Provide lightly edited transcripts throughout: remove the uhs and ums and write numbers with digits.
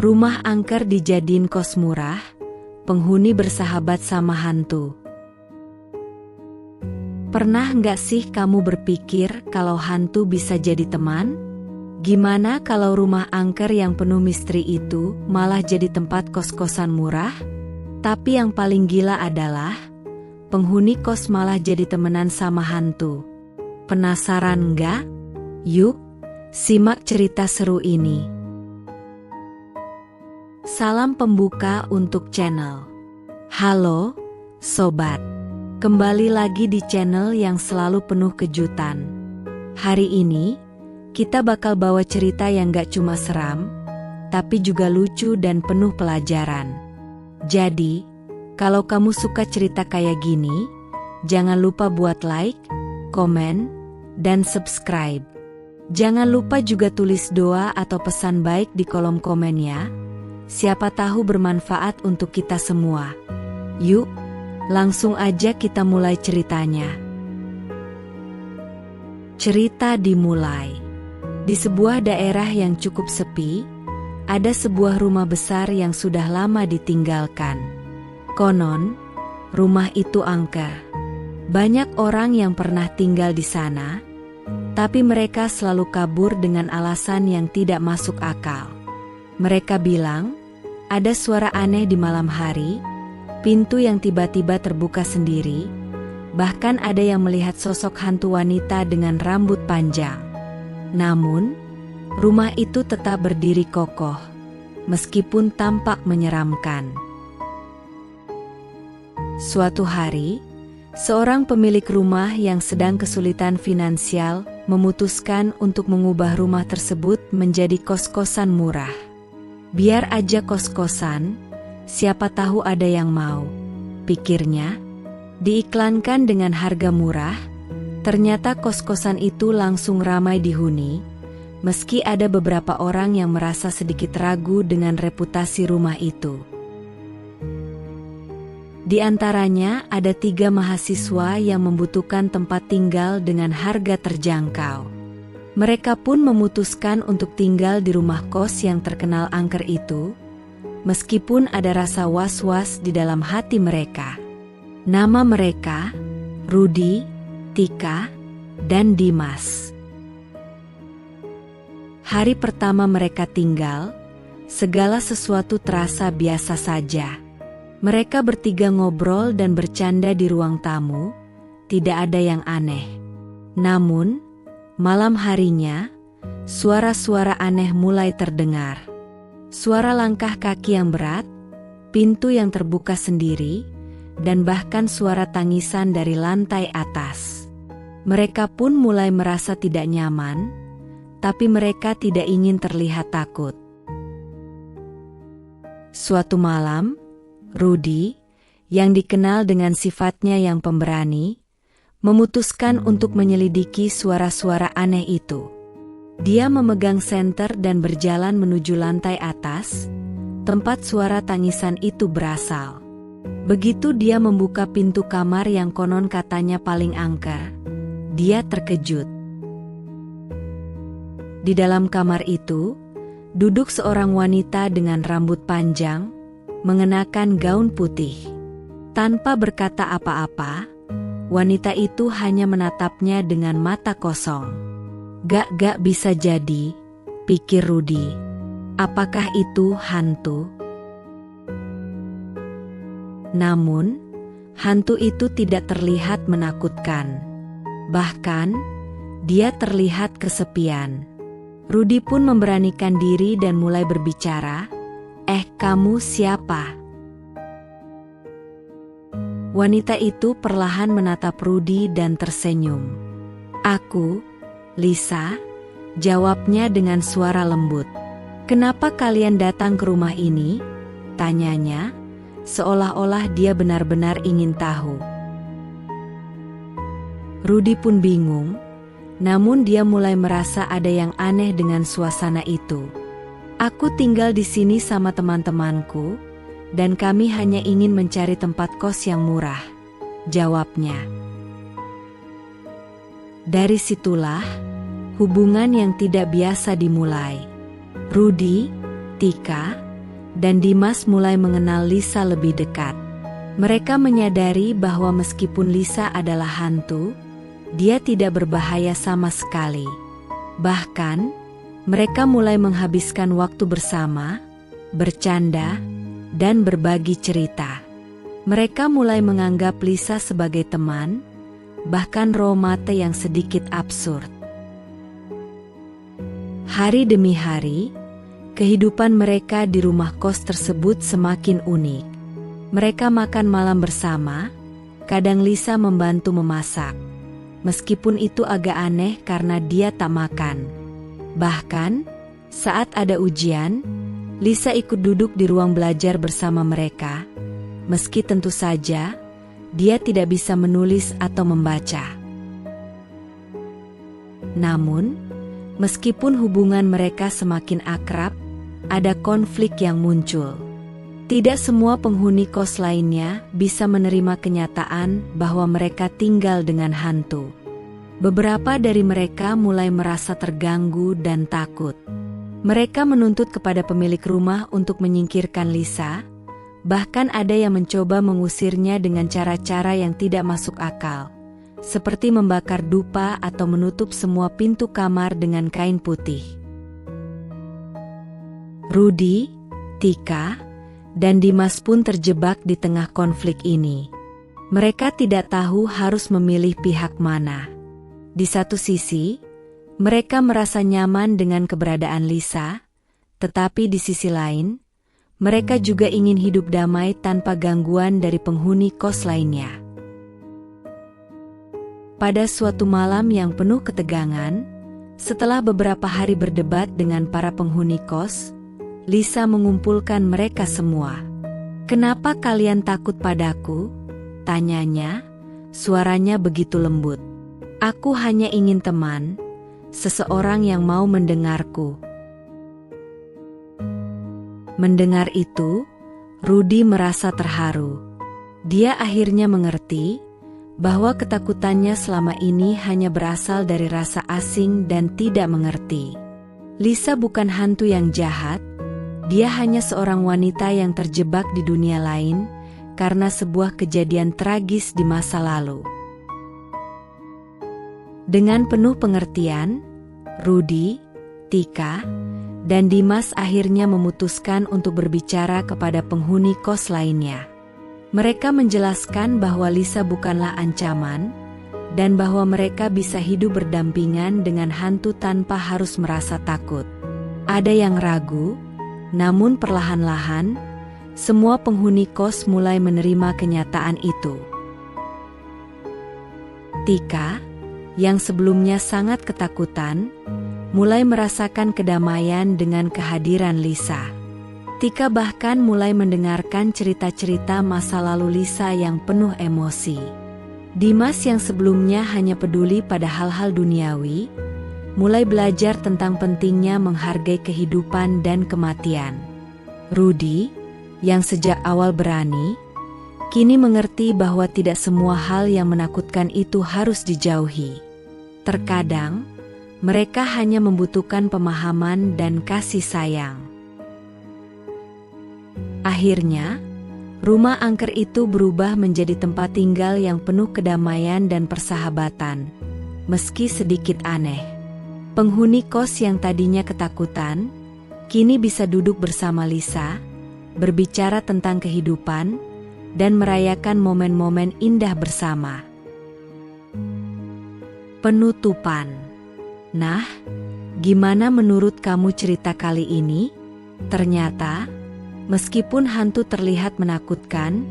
Rumah angker dijadiin kos murah, penghuni bersahabat sama hantu. Pernah nggak sih kamu berpikir kalau hantu bisa jadi teman? Gimana kalau rumah angker yang penuh misteri itu malah jadi tempat kos-kosan murah? Tapi yang paling gila adalah, penghuni kos malah jadi temenan sama hantu. Penasaran nggak? Yuk, simak cerita seru ini. Salam pembuka untuk channel. Halo, sobat. Kembali lagi di channel yang selalu penuh kejutan. Hari ini, kita bakal bawa cerita yang gak cuma seram, tapi juga lucu dan penuh pelajaran. Jadi, kalau kamu suka cerita kayak gini, jangan lupa buat like, komen, dan subscribe. Jangan lupa juga tulis doa atau pesan baik di kolom komen ya. Siapa tahu bermanfaat untuk kita semua. Yuk, langsung aja kita mulai ceritanya. Cerita dimulai. Di sebuah daerah yang cukup sepi, ada sebuah rumah besar yang sudah lama ditinggalkan. Konon, rumah itu angker. Banyak orang yang pernah tinggal di sana, tapi mereka selalu kabur dengan alasan yang tidak masuk akal. Mereka bilang, ada suara aneh di malam hari, pintu yang tiba-tiba terbuka sendiri, bahkan ada yang melihat sosok hantu wanita dengan rambut panjang. Namun, rumah itu tetap berdiri kokoh, meskipun tampak menyeramkan. Suatu hari, seorang pemilik rumah yang sedang kesulitan finansial memutuskan untuk mengubah rumah tersebut menjadi kos-kosan murah. Biar aja kos-kosan, siapa tahu ada yang mau, pikirnya. Diiklankan dengan harga murah, ternyata kos-kosan itu langsung ramai dihuni, meski ada beberapa orang yang merasa sedikit ragu dengan reputasi rumah itu. Di antaranya ada 3 mahasiswa yang membutuhkan tempat tinggal dengan harga terjangkau. Mereka pun memutuskan untuk tinggal di rumah kos yang terkenal angker itu, meskipun ada rasa was-was di dalam hati mereka. Nama mereka, Rudy, Tika, dan Dimas. Hari pertama mereka tinggal, segala sesuatu terasa biasa saja. Mereka bertiga ngobrol dan bercanda di ruang tamu, tidak ada yang aneh. Namun, malam harinya, suara-suara aneh mulai terdengar. Suara langkah kaki yang berat, pintu yang terbuka sendiri, dan bahkan suara tangisan dari lantai atas. Mereka pun mulai merasa tidak nyaman, tapi mereka tidak ingin terlihat takut. Suatu malam, Rudy, yang dikenal dengan sifatnya yang pemberani, memutuskan untuk menyelidiki suara-suara aneh itu. Dia memegang senter dan berjalan menuju lantai atas, tempat suara tangisan itu berasal. Begitu dia membuka pintu kamar yang konon katanya paling angker, dia terkejut. Di dalam kamar itu, duduk seorang wanita dengan rambut panjang, mengenakan gaun putih. Tanpa berkata apa-apa, wanita itu hanya menatapnya dengan mata kosong. Gak bisa jadi, pikir Rudy. Apakah itu hantu? Namun, hantu itu tidak terlihat menakutkan. Bahkan, dia terlihat kesepian. Rudy pun memberanikan diri dan mulai berbicara. Kamu siapa? Wanita itu perlahan menatap Rudy dan tersenyum. Aku, Lisa, jawabnya dengan suara lembut. Kenapa kalian datang ke rumah ini? Tanyanya, seolah-olah dia benar-benar ingin tahu. Rudy pun bingung, namun dia mulai merasa ada yang aneh dengan suasana itu. Aku tinggal di sini sama teman-temanku, dan kami hanya ingin mencari tempat kos yang murah, jawabnya. Dari situlah, hubungan yang tidak biasa dimulai. Rudy, Tika, dan Dimas mulai mengenal Lisa lebih dekat. Mereka menyadari bahwa meskipun Lisa adalah hantu, dia tidak berbahaya sama sekali. Bahkan, mereka mulai menghabiskan waktu bersama, bercanda, dan berbagi cerita. Mereka mulai menganggap Lisa sebagai teman, bahkan romance yang sedikit absurd. Hari demi hari, kehidupan mereka di rumah kos tersebut semakin unik. Mereka makan malam bersama, kadang Lisa membantu memasak. Meskipun itu agak aneh karena dia tak makan. Bahkan, saat ada ujian, Lisa ikut duduk di ruang belajar bersama mereka, meski tentu saja dia tidak bisa menulis atau membaca. Namun, meskipun hubungan mereka semakin akrab, ada konflik yang muncul. Tidak semua penghuni kos lainnya bisa menerima kenyataan bahwa mereka tinggal dengan hantu. Beberapa dari mereka mulai merasa terganggu dan takut. Mereka menuntut kepada pemilik rumah untuk menyingkirkan Lisa, bahkan ada yang mencoba mengusirnya dengan cara-cara yang tidak masuk akal, seperti membakar dupa atau menutup semua pintu kamar dengan kain putih. Rudy, Tika, dan Dimas pun terjebak di tengah konflik ini. Mereka tidak tahu harus memilih pihak mana. Di satu sisi, mereka merasa nyaman dengan keberadaan Lisa, tetapi di sisi lain, mereka juga ingin hidup damai tanpa gangguan dari penghuni kos lainnya. Pada suatu malam yang penuh ketegangan, setelah beberapa hari berdebat dengan para penghuni kos, Lisa mengumpulkan mereka semua. "Kenapa kalian takut padaku?" tanyanya, suaranya begitu lembut. "Aku hanya ingin teman, seseorang yang mau mendengarku." Mendengar itu, Rudy merasa terharu. Dia akhirnya mengerti bahwa ketakutannya selama ini hanya berasal dari rasa asing dan tidak mengerti. Lisa bukan hantu yang jahat, dia hanya seorang wanita yang terjebak di dunia lain karena sebuah kejadian tragis di masa lalu. Dengan penuh pengertian, Rudy, Tika, dan Dimas akhirnya memutuskan untuk berbicara kepada penghuni kos lainnya. Mereka menjelaskan bahwa Lisa bukanlah ancaman, dan bahwa mereka bisa hidup berdampingan dengan hantu tanpa harus merasa takut. Ada yang ragu, namun perlahan-lahan, semua penghuni kos mulai menerima kenyataan itu. Tika, yang sebelumnya sangat ketakutan, mulai merasakan kedamaian dengan kehadiran Lisa. Tika bahkan mulai mendengarkan cerita-cerita masa lalu Lisa yang penuh emosi. Dimas yang sebelumnya hanya peduli pada hal-hal duniawi, mulai belajar tentang pentingnya menghargai kehidupan dan kematian. Rudy, yang sejak awal berani, kini mengerti bahwa tidak semua hal yang menakutkan itu harus dijauhi. Terkadang, mereka hanya membutuhkan pemahaman dan kasih sayang. Akhirnya, rumah angker itu berubah menjadi tempat tinggal yang penuh kedamaian dan persahabatan, meski sedikit aneh. Penghuni kos yang tadinya ketakutan, kini bisa duduk bersama Lisa, berbicara tentang kehidupan, dan merayakan momen-momen indah bersama. Penutupan. Nah, gimana menurut kamu cerita kali ini? Ternyata, meskipun hantu terlihat menakutkan,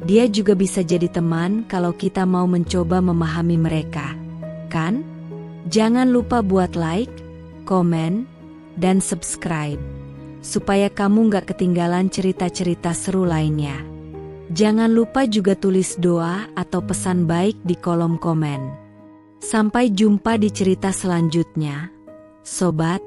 dia juga bisa jadi teman kalau kita mau mencoba memahami mereka, kan? Jangan lupa buat like, komen, dan subscribe, supaya kamu gak ketinggalan cerita-cerita seru lainnya. Jangan lupa juga tulis doa atau pesan baik di kolom komen. Sampai jumpa di cerita selanjutnya, sobat.